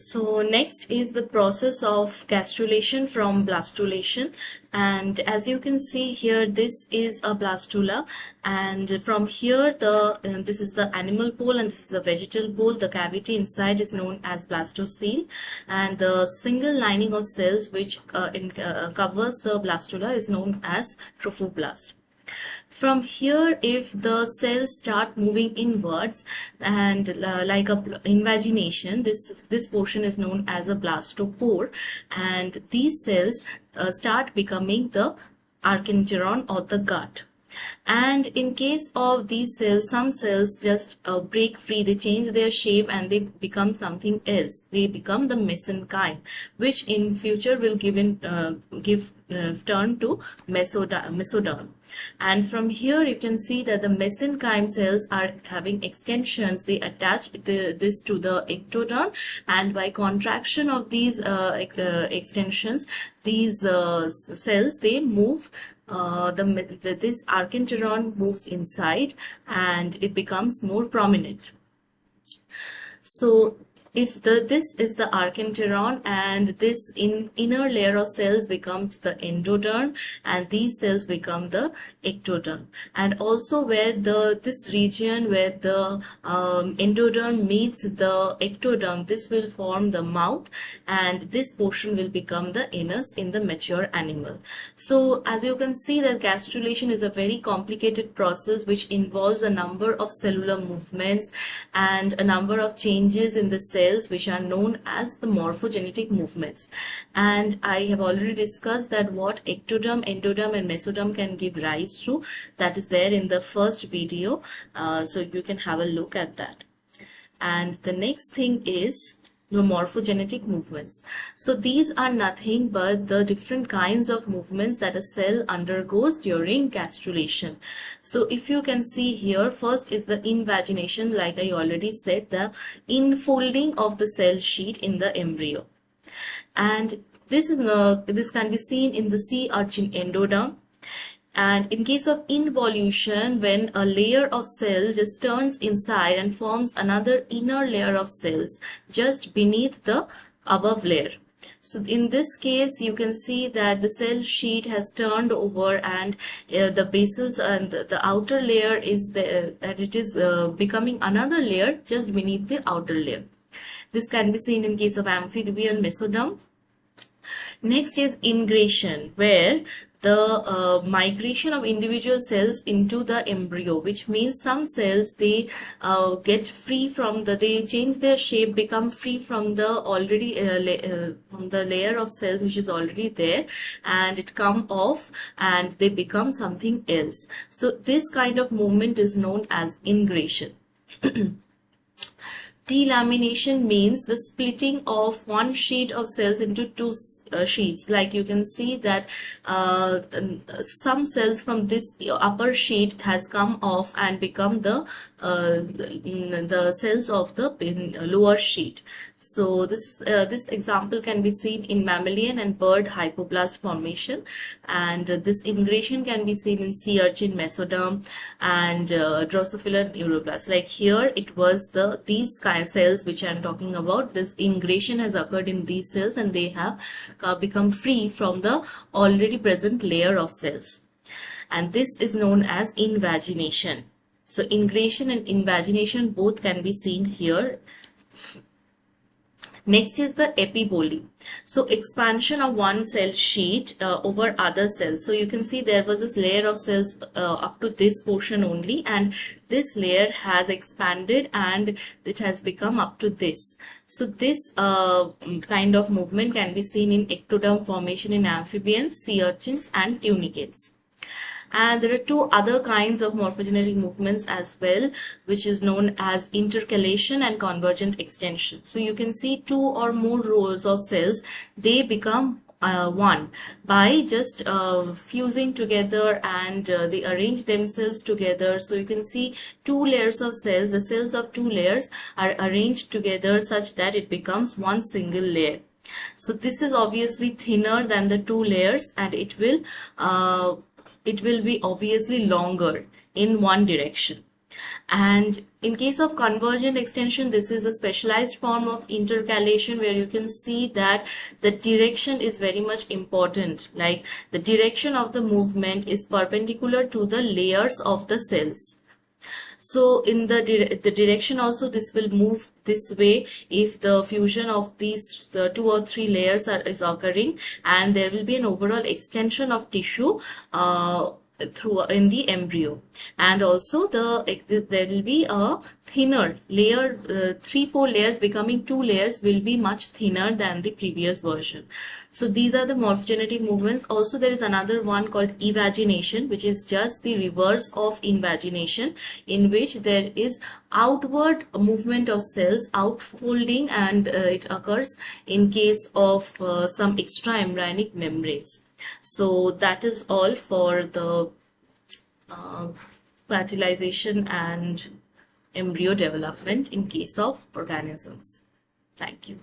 So next is the process of gastrulation from blastulation, and as you can see here, this is a blastula, and from here this is the animal pole and this is the vegetal pole. The cavity inside is known as blastocele, and the single lining of cells which covers the blastula is known as trophoblast. From here, if the cells start moving inwards and like a invagination, this portion is known as a blastopore, and these cells start becoming the archenteron or the gut. And in case of these cells, some cells just break free, they change their shape and they become something else. They become the mesenchyme, which in future will give turn to mesoderm. And from here you can see that the mesenchyme cells are having extensions. They attach this to the ectoderm, and by contraction of these extensions, these cells, they move, this archenteron moves inside and it becomes more prominent. So if this is the archenteron, and this inner layer of cells becomes the endoderm, and these cells become the ectoderm. And also where this region where the endoderm meets the ectoderm, this will form the mouth, and this portion will become the anus in the mature animal. So as you can see, that gastrulation is a very complicated process which involves a number of cellular movements and a number of changes in the cells, which are known as the morphogenetic movements. And I have already discussed that what ectoderm, endoderm and mesoderm can give rise to. That is there in the first video, so you can have a look at that. And the next thing is the morphogenetic movements. So these are nothing but the different kinds of movements that a cell undergoes during gastrulation. So if you can see here, first is the invagination, like I already said, the infolding of the cell sheet in the embryo. And this can be seen in the sea urchin endoderm. And in case of involution, when a layer of cell just turns inside and forms another inner layer of cells just beneath the above layer. So in this case, you can see that the cell sheet has turned over, and the bases and the outer layer is there, and it is becoming another layer just beneath the outer layer. This can be seen in case of amphibian mesoderm. Next is ingration, where the migration of individual cells into the embryo, which means some cells, they get free from they change their shape, become free from the already from the layer of cells which is already there, and it come off and they become something else. So this kind of movement is known as ingration. Delamination means the splitting of one sheet of cells into two sheets. Like you can see that some cells from this upper sheet has come off and become the cells of the lower sheet. So this example can be seen in mammalian and bird hypoblast formation, and this ingration can be seen in sea urchin mesoderm and Drosophila neuroblast. Like here, it was these kind of cells which I am talking about. This ingration has occurred in these cells, and they have become free from the already present layer of cells, and this is known as invagination. So ingration and invagination both can be seen here. Next is the epiboly. So expansion of one cell sheet over other cells. So you can see there was this layer of cells up to this portion only, and this layer has expanded and it has become up to this. So this kind of movement can be seen in ectoderm formation in amphibians, sea urchins and tunicates. And there are two other kinds of morphogenetic movements as well, which is known as intercalation and convergent extension. So you can see two or more rows of cells, they become one by just fusing together, and they arrange themselves together. So you can see two layers of cells, the cells of two layers are arranged together such that it becomes one single layer. So this is obviously thinner than the two layers, and it will be obviously longer in one direction. And in case of convergent extension, this is a specialized form of intercalation where you can see that the direction is very much important. Like the direction of the movement is perpendicular to the layers of the cells. So in the direction also, this will move this way if the fusion of these 2 or 3 layers is occurring, and there will be an overall extension of tissue through in the embryo. And also there will be a thinner layer, 3-4 layers becoming 2 layers will be much thinner than the previous version. So these are the morphogenetic movements. Also there is another one called evagination, which is just the reverse of invagination, in which there is outward movement of cells, outfolding, and it occurs in case of some extraembryonic membranes. So that is all for the fertilization and embryo development in case of organisms. Thank you.